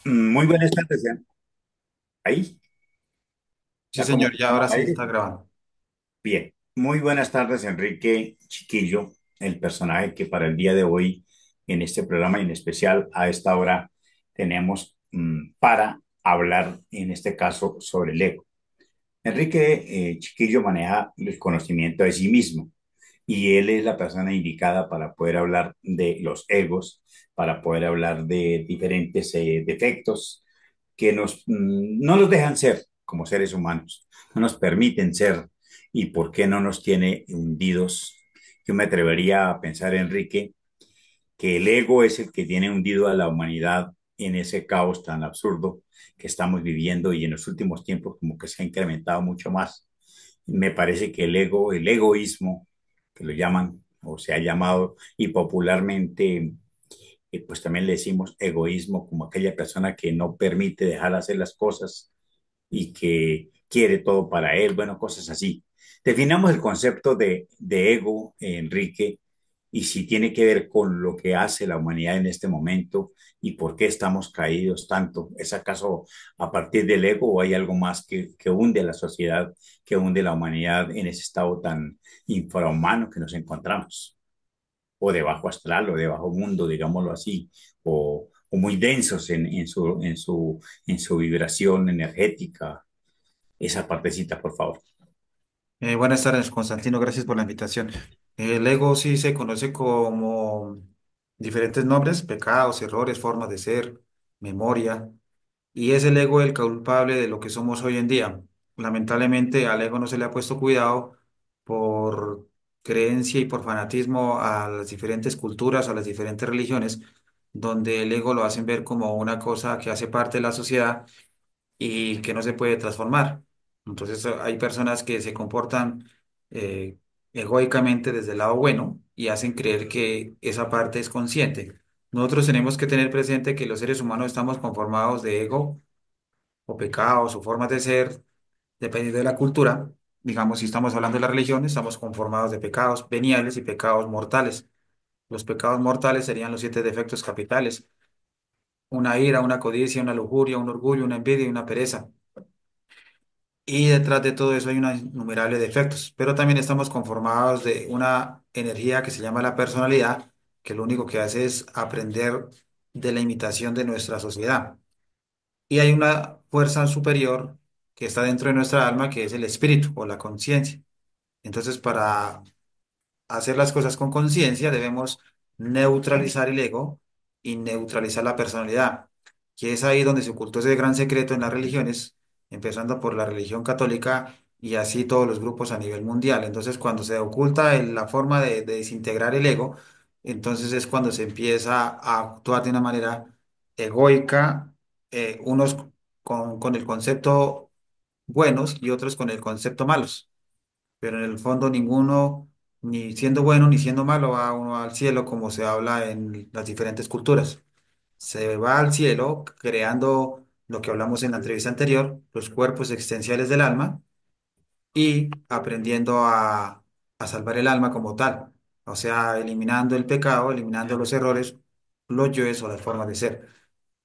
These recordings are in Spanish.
Muy buenas tardes, ahí, Sí, ya como señor, que ya estamos ahora al sí aire. está grabando. Bien, muy buenas tardes, Enrique Chiquillo, el personaje que para el día de hoy, en este programa y en especial a esta hora, tenemos para hablar, en este caso, sobre el ego. Enrique Chiquillo maneja el conocimiento de sí mismo y él es la persona indicada para poder hablar de los egos, para poder hablar de diferentes defectos que no nos dejan ser como seres humanos, no nos permiten ser y por qué no nos tiene hundidos. Yo me atrevería a pensar, Enrique, que el ego es el que tiene hundido a la humanidad en ese caos tan absurdo que estamos viviendo y en los últimos tiempos como que se ha incrementado mucho más. Me parece que el ego, el egoísmo, que lo llaman o se ha llamado y popularmente pues también le decimos egoísmo como aquella persona que no permite dejar hacer las cosas y que quiere todo para él, bueno, cosas así. Definamos el concepto de ego, Enrique, y si tiene que ver con lo que hace la humanidad en este momento y por qué estamos caídos tanto. ¿Es acaso a partir del ego o hay algo más que hunde a la sociedad, que hunde a la humanidad en ese estado tan infrahumano que nos encontramos? O de bajo astral o de bajo mundo, digámoslo así, o muy densos en su vibración energética. Esa partecita, por favor. Buenas tardes, Constantino, gracias por la invitación. El ego sí se conoce como diferentes nombres: pecados, errores, formas de ser, memoria, y es el ego el culpable de lo que somos hoy en día. Lamentablemente al ego no se le ha puesto cuidado por creencia y por fanatismo a las diferentes culturas, a las diferentes religiones, donde el ego lo hacen ver como una cosa que hace parte de la sociedad y que no se puede transformar. Entonces hay personas que se comportan eh, egoicamente desde el lado bueno y hacen creer que esa parte es consciente. Nosotros tenemos que tener presente que los seres humanos estamos conformados de ego o pecados o formas de ser, dependiendo de la cultura. Digamos, si estamos hablando de la religión, estamos conformados de pecados veniales y pecados mortales. Los pecados mortales serían los siete defectos capitales: una ira, una codicia, una lujuria, un orgullo, una envidia y una pereza. Y detrás de todo eso hay una innumerable defectos, pero también estamos conformados de una energía que se llama la personalidad, que lo único que hace es aprender de la imitación de nuestra sociedad. Y hay una fuerza superior que está dentro de nuestra alma, que es el espíritu o la conciencia. Entonces, para hacer las cosas con conciencia, debemos neutralizar el ego y neutralizar la personalidad, que es ahí donde se ocultó ese gran secreto en las religiones, empezando por la religión católica y así todos los grupos a nivel mundial. Entonces, cuando se oculta la forma de desintegrar el ego, entonces es cuando se empieza a actuar de una manera egoica, unos con el concepto buenos y otros con el concepto malos, pero en el fondo ninguno, ni siendo bueno ni siendo malo, va uno al cielo como se habla en las diferentes culturas. Se va al cielo creando lo que hablamos en la entrevista anterior, los cuerpos existenciales del alma, y aprendiendo a salvar el alma como tal, o sea, eliminando el pecado, eliminando los errores, los yoes o las formas de ser.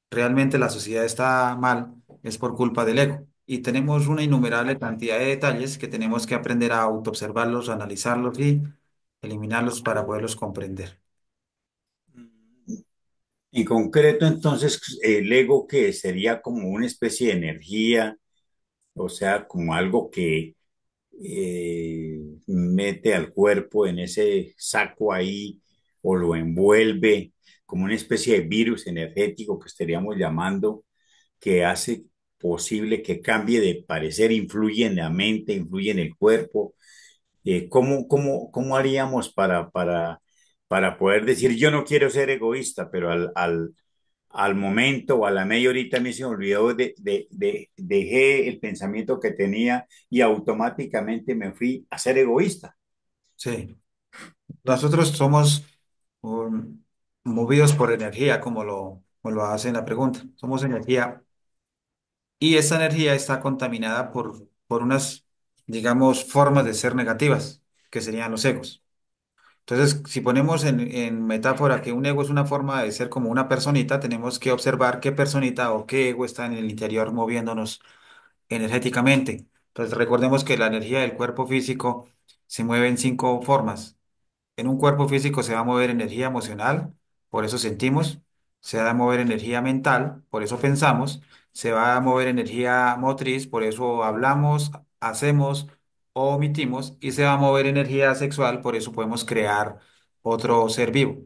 Realmente la sociedad está mal, es por culpa del ego. Y tenemos una innumerable cantidad de detalles que tenemos que aprender a autoobservarlos, analizarlos y eliminarlos para poderlos comprender. En concreto, entonces, el ego que sería como una especie de energía, o sea, como algo que mete al cuerpo en ese saco ahí o lo envuelve como una especie de virus energético que estaríamos llamando, que hace posible que cambie de parecer, influye en la mente, influye en el cuerpo. ¿Cómo haríamos para poder decir, yo no quiero ser egoísta, pero al momento o a la media horita me se me olvidó, dejé el pensamiento que tenía y automáticamente me fui a ser egoísta? Sí, nosotros somos um, movidos por energía, como lo hace en la pregunta. Somos energía y esa energía está contaminada por unas, digamos, formas de ser negativas, que serían los egos. Entonces, si ponemos en metáfora que un ego es una forma de ser como una personita, tenemos que observar qué personita o qué ego está en el interior moviéndonos energéticamente. Entonces, recordemos que la energía del cuerpo físico se mueve en cinco formas. En un cuerpo físico se va a mover energía emocional, por eso sentimos, se va a mover energía mental, por eso pensamos, se va a mover energía motriz, por eso hablamos, hacemos o omitimos, y se va a mover energía sexual, por eso podemos crear otro ser vivo.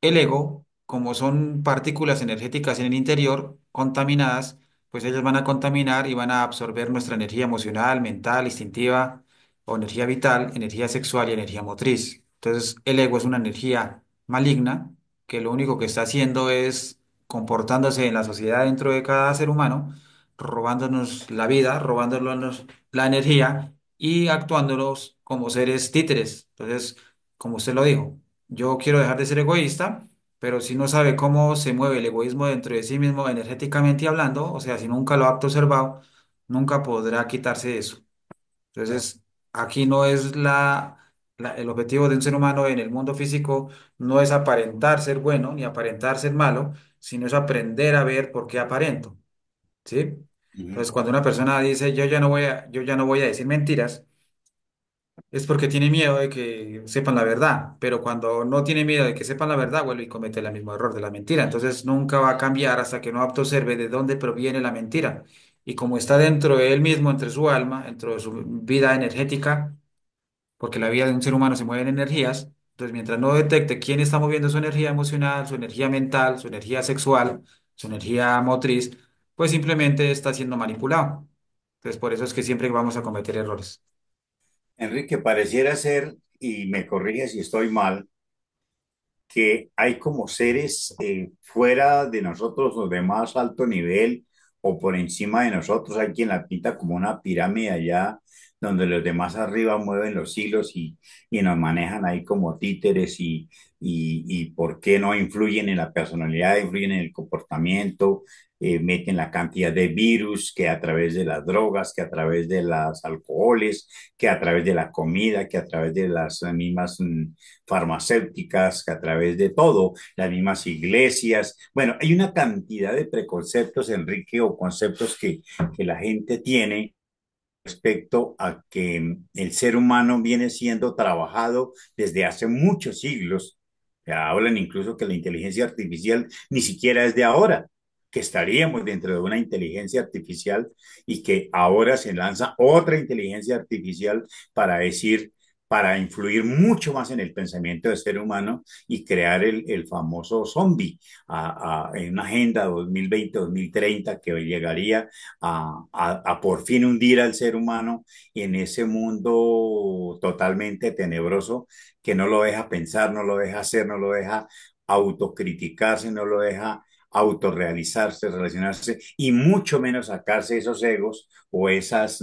El ego, como son partículas energéticas en el interior contaminadas, pues ellas van a contaminar y van a absorber nuestra energía emocional, mental, instintiva o energía vital, energía sexual y energía motriz. Entonces, el ego es una energía maligna que lo único que está haciendo es comportándose en la sociedad dentro de cada ser humano, robándonos la vida, robándonos la energía y actuándolos como seres títeres. Entonces, como usted lo dijo. Yo quiero dejar de ser egoísta, pero si no sabe cómo se mueve el egoísmo dentro de sí mismo energéticamente hablando, o sea, si nunca lo ha observado, nunca podrá quitarse de eso. Entonces, aquí no es el objetivo de un ser humano en el mundo físico, no es aparentar ser bueno ni aparentar ser malo, sino es aprender a ver por qué aparento, ¿sí? Ujú. Entonces, cuando una persona dice, yo ya no voy a decir mentiras, es porque tiene miedo de que sepan la verdad, pero cuando no tiene miedo de que sepan la verdad, vuelve y comete el mismo error de la mentira. Entonces nunca va a cambiar hasta que no observe de dónde proviene la mentira. Y como está dentro de él mismo, entre su alma, dentro de su vida energética, porque la vida de un ser humano se mueve en energías, entonces mientras no detecte quién está moviendo su energía emocional, su energía mental, su energía sexual, su energía motriz, pues simplemente está siendo manipulado. Entonces por eso es que siempre vamos a cometer errores. Enrique, pareciera ser, y me corrige si estoy mal, que hay como seres fuera de nosotros o de más alto nivel o por encima de nosotros. Hay quien la pinta como una pirámide allá donde los demás arriba mueven los hilos y nos manejan ahí como títeres y por qué no influyen en la personalidad, influyen en el comportamiento, meten la cantidad de virus que a través de las drogas, que a través de los alcoholes, que a través de la comida, que a través de las mismas farmacéuticas, que a través de todo, las mismas iglesias. Bueno, hay una cantidad de preconceptos, Enrique, o conceptos que la gente tiene respecto a que el ser humano viene siendo trabajado desde hace muchos siglos. Ya hablan incluso que la inteligencia artificial ni siquiera es de ahora, que estaríamos dentro de una inteligencia artificial y que ahora se lanza otra inteligencia artificial para decir, para influir mucho más en el pensamiento del ser humano y crear el famoso zombie en una agenda 2020-2030 que llegaría a por fin hundir al ser humano en ese mundo totalmente tenebroso que no lo deja pensar, no lo deja hacer, no lo deja autocriticarse, no lo deja autorrealizarse, relacionarse y mucho menos sacarse esos egos o esos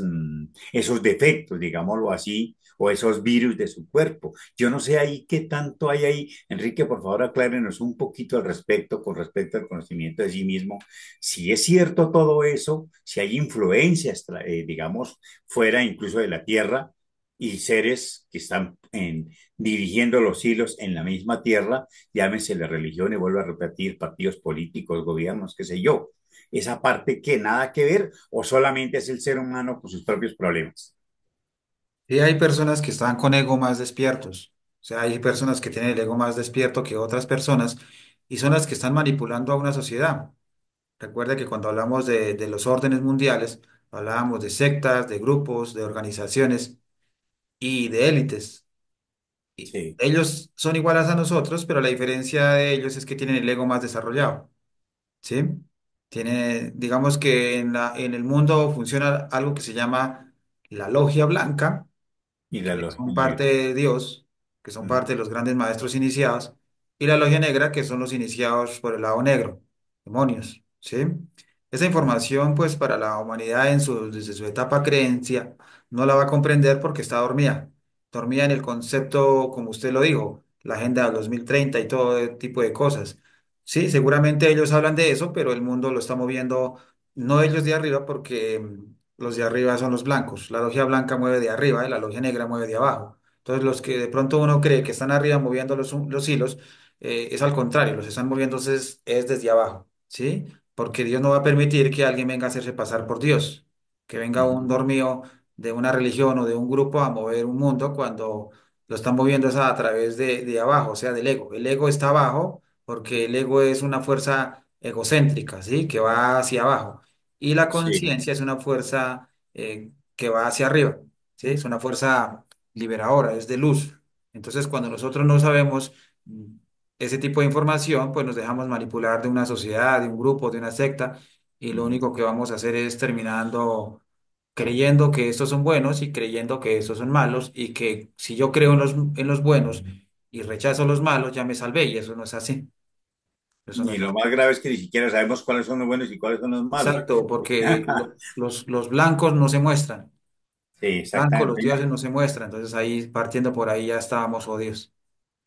defectos, digámoslo así, o esos virus de su cuerpo. Yo no sé ahí qué tanto hay ahí. Enrique, por favor, aclárenos un poquito al respecto, con respecto al conocimiento de sí mismo, si es cierto todo eso, si hay influencias, digamos, fuera incluso de la Tierra y seres que están dirigiendo los hilos en la misma Tierra, llámese la religión y vuelvo a repetir, partidos políticos, gobiernos, qué sé yo. Esa parte que nada que ver o solamente es el ser humano con sus propios problemas. Y hay personas que están con ego más despiertos. O sea, hay personas que tienen el ego más despierto que otras personas y son las que están manipulando a una sociedad. Recuerda que cuando hablamos de los órdenes mundiales, hablábamos de sectas, de grupos, de organizaciones y de élites. Y Sí, ellos son iguales a nosotros, pero la diferencia de ellos es que tienen el ego más desarrollado. ¿Sí? Digamos que en el mundo funciona algo que se llama la logia blanca y que son parte de Dios, que son parte de los grandes maestros iniciados, y la logia negra, que son los iniciados por el lado negro, demonios, ¿sí? Esa información, pues, para la humanidad desde su etapa creencia, no la va a comprender porque está dormida. Dormida en el concepto, como usted lo dijo, la Agenda 2030 y todo tipo de cosas. Sí, seguramente ellos hablan de eso, pero el mundo lo está moviendo, no ellos de arriba, porque los de arriba son los blancos. La logia blanca mueve de arriba y la logia negra mueve de abajo. Entonces, los que de pronto uno cree que están arriba moviendo los hilos, es al contrario, los están moviendo es desde abajo, ¿sí? Porque Dios no va a permitir que alguien venga a hacerse pasar por Dios, que venga un Ujú. dormido de una religión o de un grupo a mover un mundo cuando lo están moviendo es a través de abajo, o sea, del ego. El ego está abajo porque el ego es una fuerza egocéntrica, ¿sí? Que va hacia abajo. Y la Sí, conciencia es una fuerza que va hacia arriba, ¿sí? Es una fuerza liberadora, es de luz. Entonces, cuando nosotros no sabemos ese tipo de información, pues nos dejamos manipular de una sociedad, de un grupo, de una secta, y lo ujú. único que vamos a hacer es terminando creyendo que estos son buenos y creyendo que estos son malos, y que si yo creo en los buenos y rechazo los malos, ya me salvé, y eso no es así. Eso no Y es lo así. más grave es que ni siquiera sabemos cuáles son los buenos y cuáles son los malos. Exacto, porque los blancos no se muestran. Sí, Blancos, los exactamente. dioses no se muestran. Entonces ahí, partiendo por ahí, ya estábamos jodidos.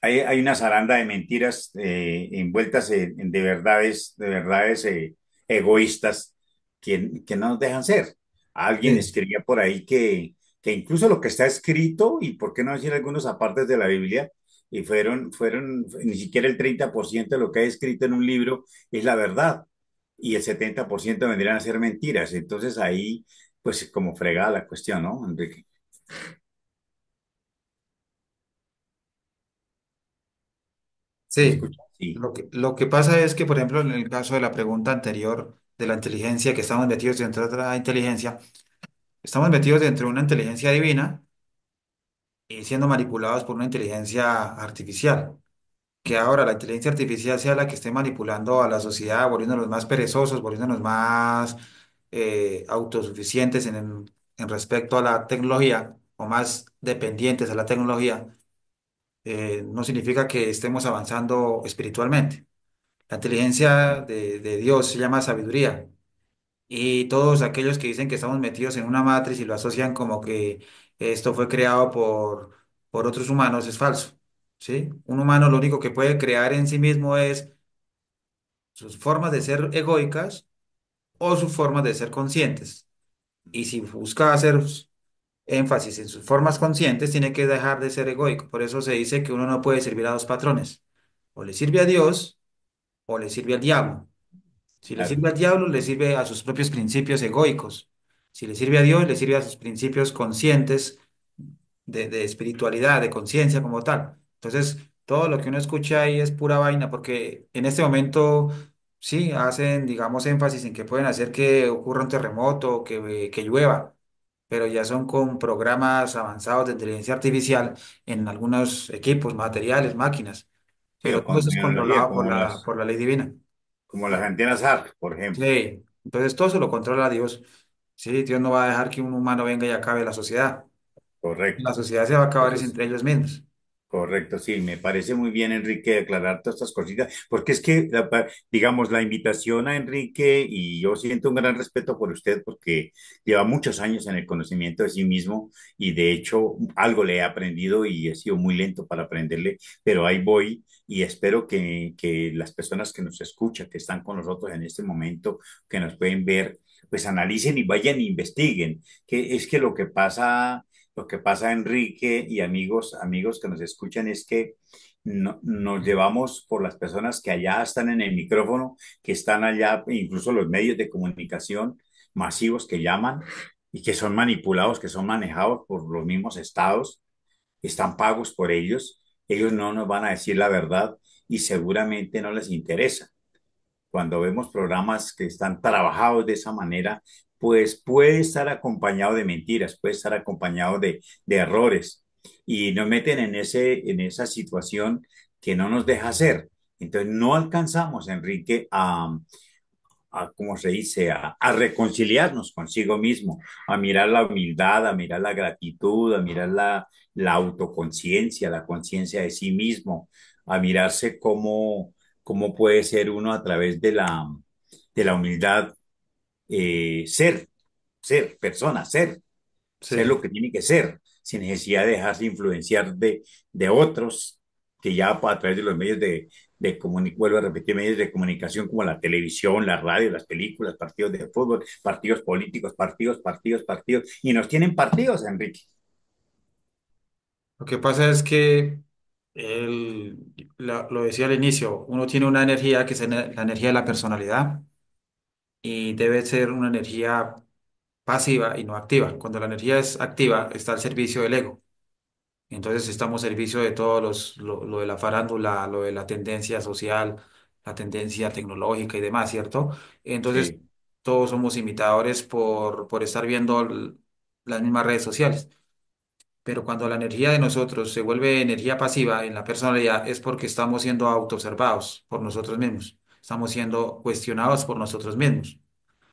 Hay una zaranda de mentiras envueltas de verdades egoístas que no nos dejan ser. Alguien Sí, escribía por ahí que incluso lo que está escrito, y por qué no decir algunos apartes de la Biblia, y fueron ni siquiera el 30% de lo que hay escrito en un libro es la verdad, y el 70% vendrían a ser mentiras. Entonces ahí, pues como fregada la cuestión, ¿no, Enrique? ¿Me sí. escuchas? Sí. Lo que pasa es que, por ejemplo, en el caso de la pregunta anterior de la inteligencia, que estamos metidos dentro de otra inteligencia, estamos metidos dentro de una inteligencia divina y siendo manipulados por una inteligencia artificial. Que ahora la inteligencia artificial sea la que esté manipulando a la sociedad, volviéndonos más perezosos, volviéndonos más autosuficientes en respecto a la tecnología o más dependientes a la tecnología, no significa que estemos avanzando espiritualmente. La inteligencia de Dios se llama sabiduría. Y todos aquellos que dicen que estamos metidos en una matriz y lo asocian como que esto fue creado por otros humanos es falso, ¿sí? Un humano lo único que puede crear en sí mismo es sus formas de ser egoicas o sus formas de ser conscientes. Y si busca hacer énfasis en sus formas conscientes, tiene que dejar de ser egoico. Por eso se dice que uno no puede servir a dos patrones. O le sirve a Dios o le sirve al diablo. Si le Claro. sirve al diablo, le sirve a sus propios principios egoicos. Si le sirve a Dios, le sirve a sus principios conscientes de espiritualidad, de conciencia como tal. Entonces, todo lo que uno escucha ahí es pura vaina, porque en este momento sí hacen, digamos, énfasis en que pueden hacer que ocurra un terremoto, que llueva, pero ya son con programas avanzados de inteligencia artificial en algunos equipos, materiales, máquinas, Sí, pero o todo con eso es tecnología controlado por la ley divina. como las antenas ARC, por ejemplo. Sí, entonces todo eso lo controla Dios. Sí, Dios no va a dejar que un humano venga y acabe la sociedad. La Correcto. sociedad se va a acabar es Entonces, entre ellos mismos. correcto, sí, me parece muy bien, Enrique, aclarar todas estas cositas, porque es que, digamos, la invitación a Enrique, y yo siento un gran respeto por usted, porque lleva muchos años en el conocimiento de sí mismo, y de hecho algo le he aprendido y he sido muy lento para aprenderle, pero ahí voy y espero que las personas que nos escuchan, que están con nosotros en este momento, que nos pueden ver, pues analicen y vayan e investiguen, que es que lo que pasa, Enrique y amigos que nos escuchan, es que nos llevamos por las personas que allá están en el micrófono, que están allá, incluso los medios de comunicación masivos que llaman y que son manipulados, que son manejados por los mismos estados, están pagos por ellos. Ellos no nos van a decir la verdad y seguramente no les interesa. Cuando vemos programas que están trabajados de esa manera, pues puede estar acompañado de mentiras, puede estar acompañado de errores y nos meten en esa situación que no nos deja hacer. Entonces no alcanzamos, Enrique, ¿cómo se dice?, a reconciliarnos consigo mismo, a mirar la humildad, a mirar la gratitud, a mirar la autoconciencia, la conciencia de sí mismo, a mirarse cómo puede ser uno a través de la humildad, ser persona, ser Sí, lo que tiene que ser, sin necesidad de dejarse influenciar de otros que ya a través de los medios vuelvo a repetir, medios de comunicación como la televisión, la radio, las películas, partidos de fútbol, partidos políticos, partidos, partidos, partidos, y nos tienen partidos, Enrique. Lo que pasa es que lo decía al inicio, uno tiene una energía que es la energía de la personalidad y debe ser una energía pasiva y no activa. Cuando la energía es activa, está al servicio del ego. Entonces estamos al servicio de todos lo de la farándula, lo de la tendencia social, la tendencia tecnológica y demás, ¿cierto? Entonces Sí, todos somos imitadores por estar viendo las mismas redes sociales. Pero cuando la energía de nosotros se vuelve energía pasiva en la personalidad es porque estamos siendo autoobservados por nosotros mismos. Estamos siendo cuestionados por nosotros mismos.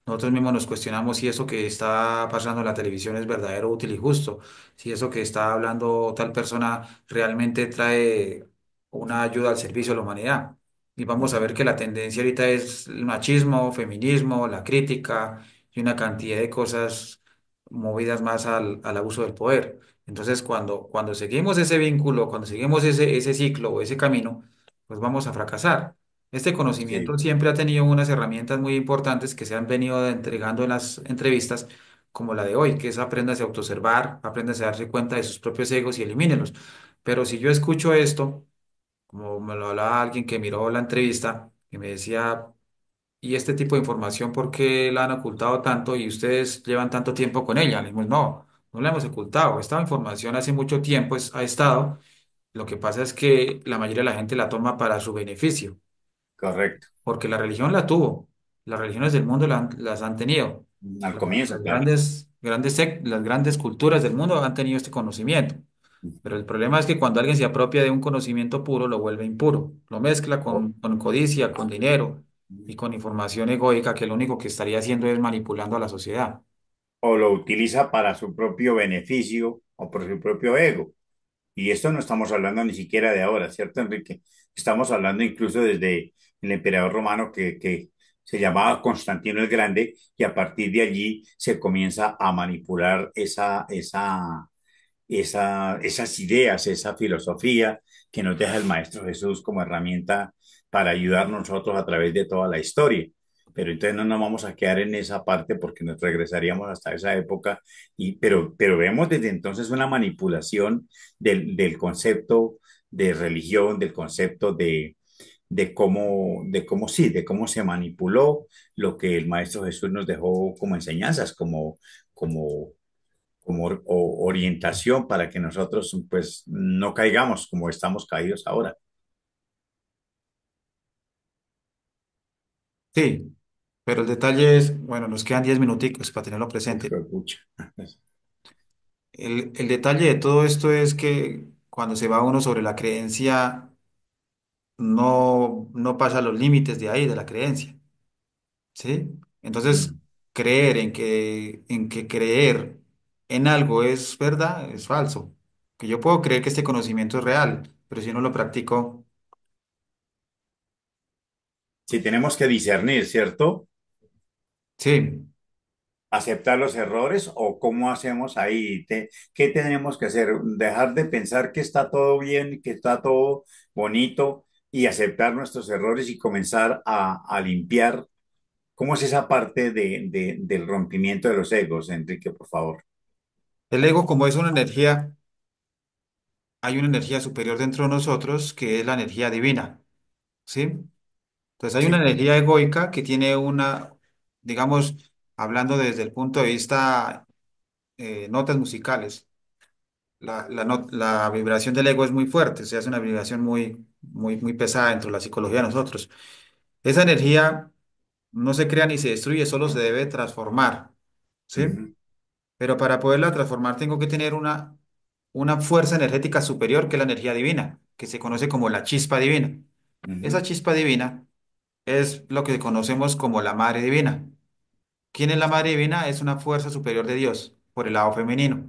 Nosotros mismos nos cuestionamos si eso que está pasando en la televisión es verdadero, útil y justo, si eso que está hablando tal persona realmente trae una ayuda al servicio de la humanidad. Y vamos a ver que la tendencia ahorita es el machismo, feminismo, la crítica y una cantidad de cosas movidas más al abuso del poder. Entonces, cuando seguimos ese vínculo, cuando seguimos ese ciclo o ese camino, pues vamos a fracasar. Este conocimiento sí, siempre ha tenido unas herramientas muy importantes que se han venido entregando en las entrevistas, como la de hoy, que es apréndase a autoobservar, apréndase a darse cuenta de sus propios egos y elimínelos. Pero si yo escucho esto, como me lo hablaba alguien que miró la entrevista, y me decía, ¿y este tipo de información por qué la han ocultado tanto y ustedes llevan tanto tiempo con ella? Le dijimos, no, no la hemos ocultado. Esta información hace mucho tiempo ha estado. Lo que pasa es que la mayoría de la gente la toma para su beneficio correcto. porque la religión la tuvo, las religiones del mundo las han tenido, Al comienzo, las claro. las grandes culturas del mundo han tenido este conocimiento, pero el problema es que cuando alguien se apropia de un conocimiento puro, lo vuelve impuro, lo mezcla O, con codicia, con dinero y con información egoica que lo único que estaría haciendo es manipulando a la sociedad. o lo utiliza para su propio beneficio o por su propio ego. Y esto no estamos hablando ni siquiera de ahora, ¿cierto, Enrique? Estamos hablando incluso desde el emperador romano que se llamaba Constantino el Grande, y a partir de allí se comienza a manipular esas ideas, esa filosofía que nos deja el Maestro Jesús como herramienta para ayudarnos nosotros a través de toda la historia. Pero entonces no nos vamos a quedar en esa parte porque nos regresaríamos hasta esa época, pero vemos desde entonces una manipulación del concepto de religión, del concepto de cómo se manipuló lo que el Maestro Jesús nos dejó como enseñanzas, como orientación para que nosotros pues no caigamos como estamos caídos ahora. Sí, pero el detalle es, bueno, nos quedan 10 minuticos para tenerlo Uf, presente. pucha. El detalle de todo esto es que cuando se va uno sobre la creencia, no pasa los límites de ahí, de la creencia, ¿sí? Entonces, Mm. creer en que creer en algo es verdad, es falso. Que yo puedo creer que este conocimiento es real, pero si no lo practico, Si tenemos que discernir, ¿cierto? sí. Aceptar los errores o cómo hacemos ahí, ¿qué tenemos que hacer? Dejar de pensar que está todo bien, que está todo bonito y aceptar nuestros errores y comenzar a limpiar. ¿Cómo es esa parte del rompimiento de los egos, Enrique, por favor? El ego, como es una energía, hay una energía superior dentro de nosotros que es la energía divina, ¿sí? Entonces hay una Sí. energía egoica que tiene digamos, hablando desde el punto de vista notas musicales, la vibración del ego es muy fuerte, se hace una vibración muy pesada dentro de la psicología de nosotros. Esa energía no se crea ni se destruye, solo se debe transformar, ¿sí? Ujú, Pero para poderla transformar tengo que tener una fuerza energética superior que es la energía divina, que se conoce como la chispa divina. Esa ujú. chispa divina es lo que conocemos como la Madre Divina. ¿Quién es la Madre Divina? Es una fuerza superior de Dios, por el lado femenino.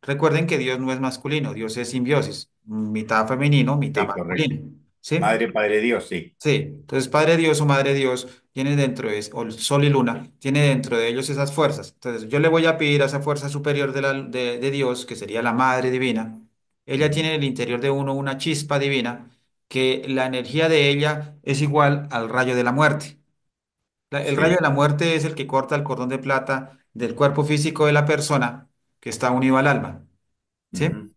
Recuerden que Dios no es masculino, Dios es simbiosis, mitad femenino, mitad Sí, correcto. masculino. ¿Sí? Madre, Padre Dios, sí. Sí. Entonces, Padre Dios o Madre Dios tiene dentro de, o el Sol y Luna, tiene dentro de ellos esas fuerzas. Entonces, yo le voy a pedir a esa fuerza superior de Dios, que sería la Madre Divina. Ella Ujú. tiene en el interior de uno una chispa divina, que la energía de ella es igual al rayo de la muerte. El rayo de Sí. la muerte es el que corta el cordón de plata del cuerpo físico de la persona que está unido al alma. ¿Sí? Ujú.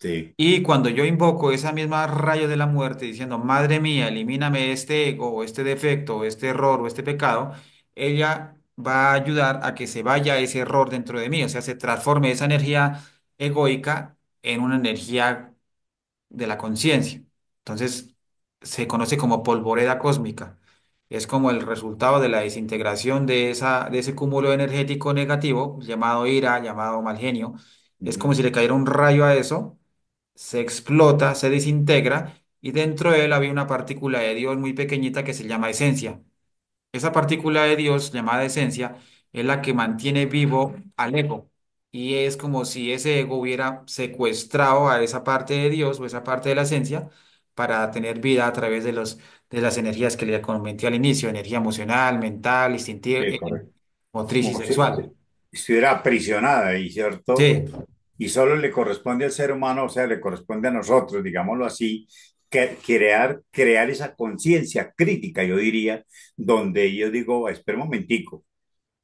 sí, Y cuando yo invoco esa misma rayo de la muerte diciendo, Madre mía, elimíname este ego, o este defecto, o este error, o este pecado, ella va a ayudar a que se vaya ese error dentro de mí, o sea, se transforme esa energía egoica en una energía de la conciencia. Entonces, se conoce como polvoreda cósmica. Es como el resultado de la desintegración de ese cúmulo energético negativo, llamado ira, llamado mal genio. Es como ujú, si le cayera un rayo a eso, se explota, se desintegra, y dentro de él había una partícula de Dios muy pequeñita que se llama esencia. Esa partícula de Dios llamada esencia es la que mantiene vivo al ego. Y es como si ese ego hubiera secuestrado a esa parte de Dios o esa parte de la esencia para tener vida a través de las energías que le comenté al inicio, energía emocional, mental, instintiva, sí, correcto. motriz y Como si sexual. estuviera aprisionada ahí, ¿cierto? Sí, Y solo le corresponde al ser humano, o sea, le corresponde a nosotros, digámoslo así, que crear esa conciencia crítica, yo diría, donde yo digo, espera un momentico,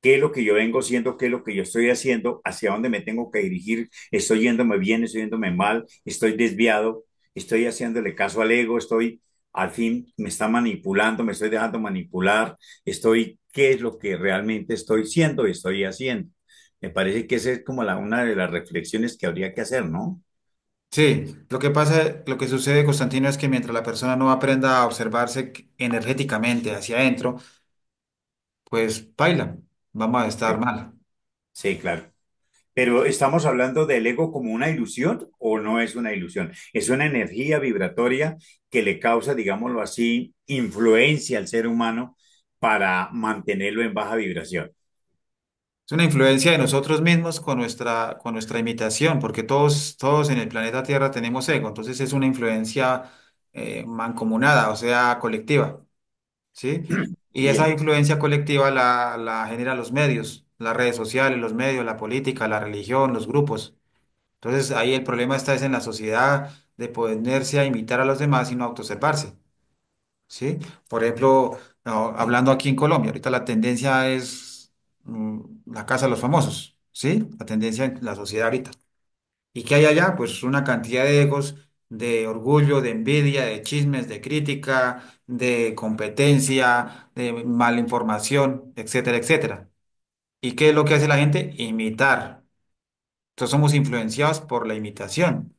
qué es lo que yo vengo haciendo, qué es lo que yo estoy haciendo, hacia dónde me tengo que dirigir, estoy yéndome bien, estoy yéndome mal, estoy desviado, estoy haciéndole caso al ego, estoy, al fin, me está manipulando, me estoy dejando manipular, estoy, qué es lo que realmente estoy siendo y estoy haciendo. Me parece que esa es como una de las reflexiones que habría que hacer, ¿no? sí. Lo que pasa, lo que sucede, Constantino, es que mientras la persona no aprenda a observarse energéticamente hacia adentro, pues baila, vamos a estar Sí, mal. sí, claro. Pero ¿estamos hablando del ego como una ilusión o no es una ilusión? Es una energía vibratoria que le causa, digámoslo así, influencia al ser humano para mantenerlo en baja vibración. Es una influencia de nosotros mismos con nuestra imitación, porque todos en el planeta Tierra tenemos ego, entonces es una influencia mancomunada, o sea, colectiva, ¿sí? Y esa Bien, influencia colectiva la genera los medios, las redes sociales, los medios, la política, la religión, los grupos. Entonces ahí el problema está es en la sociedad de ponerse a imitar a los demás y no autoobservarse. ¿Sí? Por ejemplo, no, hablando aquí en Colombia, ahorita la tendencia es la casa de los famosos, ¿sí? La tendencia en la sociedad ahorita. ¿Y qué hay allá? Pues una cantidad de egos, de orgullo, de envidia, de chismes, de crítica, de competencia, de mala información, etcétera, etcétera. ¿Y qué es lo que hace la gente? Imitar. Entonces somos influenciados por la imitación.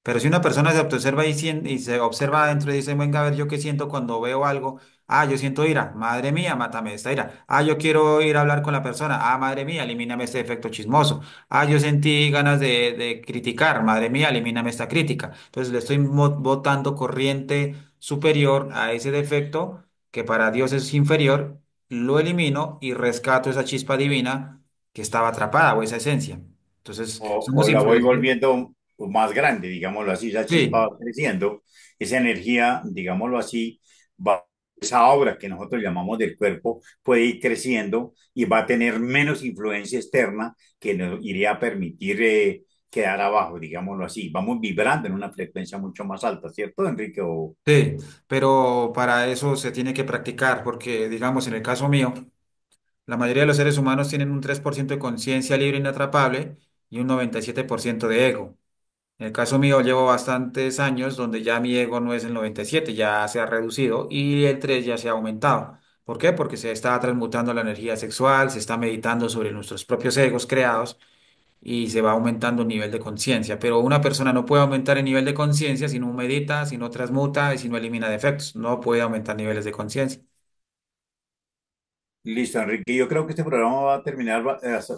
Pero si una persona se autoobserva y se observa adentro y dice, venga, a ver, yo qué siento cuando veo algo. Ah, yo siento ira. Madre mía, mátame esta ira. Ah, yo quiero ir a hablar con la persona. Ah, madre mía, elimíname este efecto chismoso. Ah, yo sentí ganas de criticar. Madre mía, elimíname esta crítica. Entonces le estoy botando corriente superior a ese defecto que para Dios es inferior. Lo elimino y rescato esa chispa divina que estaba atrapada o esa esencia. Entonces, o somos la voy influenciados. volviendo más grande, digámoslo así, esa chispa Sí, va creciendo, esa energía, digámoslo así, va, esa obra que nosotros llamamos del cuerpo puede ir creciendo y va a tener menos influencia externa que nos iría a permitir quedar abajo, digámoslo así. Vamos vibrando en una frecuencia mucho más alta, ¿cierto, Enrique? O, sí, pero para eso se tiene que practicar, porque digamos, en el caso mío, la mayoría de los seres humanos tienen un 3% de conciencia libre inatrapable y un 97% de ego. En el caso mío llevo bastantes años donde ya mi ego no es el 97, ya se ha reducido y el 3 ya se ha aumentado. ¿Por qué? Porque se está transmutando la energía sexual, se está meditando sobre nuestros propios egos creados y se va aumentando el nivel de conciencia. Pero una persona no puede aumentar el nivel de conciencia si no medita, si no transmuta y si no elimina defectos. No puede aumentar niveles de conciencia. listo, Enrique. Yo creo que este programa va a terminar.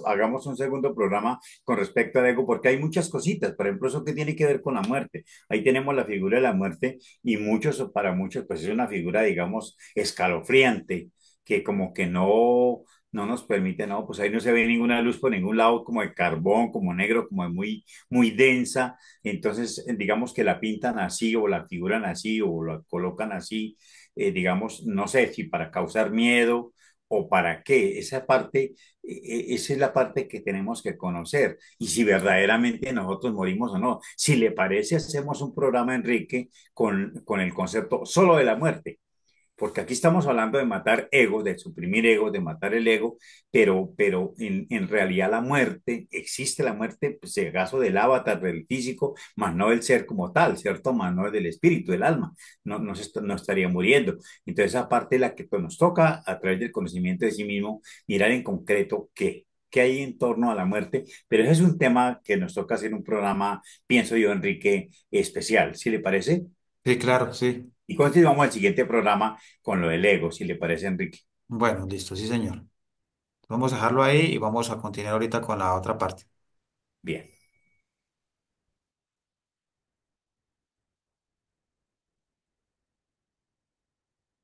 Hagamos un segundo programa con respecto al ego, porque hay muchas cositas. Por ejemplo, eso que tiene que ver con la muerte. Ahí tenemos la figura de la muerte y muchos, o para muchos, pues es una figura, digamos, escalofriante, que como que no nos permite, no, pues ahí no se ve ninguna luz por ningún lado, como de carbón, como negro, como muy, muy densa. Entonces, digamos que la pintan así o la figuran así o la colocan así, digamos, no sé si para causar miedo o para qué. Esa parte, esa es la parte que tenemos que conocer. Y si verdaderamente nosotros morimos o no. Si le parece, hacemos un programa, Enrique, con el concepto solo de la muerte. Porque aquí estamos hablando de matar ego, de suprimir ego, de matar el ego, pero en realidad la muerte, existe la muerte, pues, si acaso del avatar, del físico, más no del ser como tal, ¿cierto? Más no del espíritu, del alma, no estaría muriendo. Entonces, esa parte es la que pues, nos toca, a través del conocimiento de sí mismo, mirar en concreto qué hay en torno a la muerte, pero ese es un tema que nos toca hacer un programa, pienso yo, Enrique, especial, ¿sí le parece? Sí, claro, sí. Y continuamos el siguiente programa con lo del ego, si le parece, Enrique. Bueno, listo, sí, señor. Vamos a dejarlo ahí y vamos a continuar ahorita con la otra parte. Bien.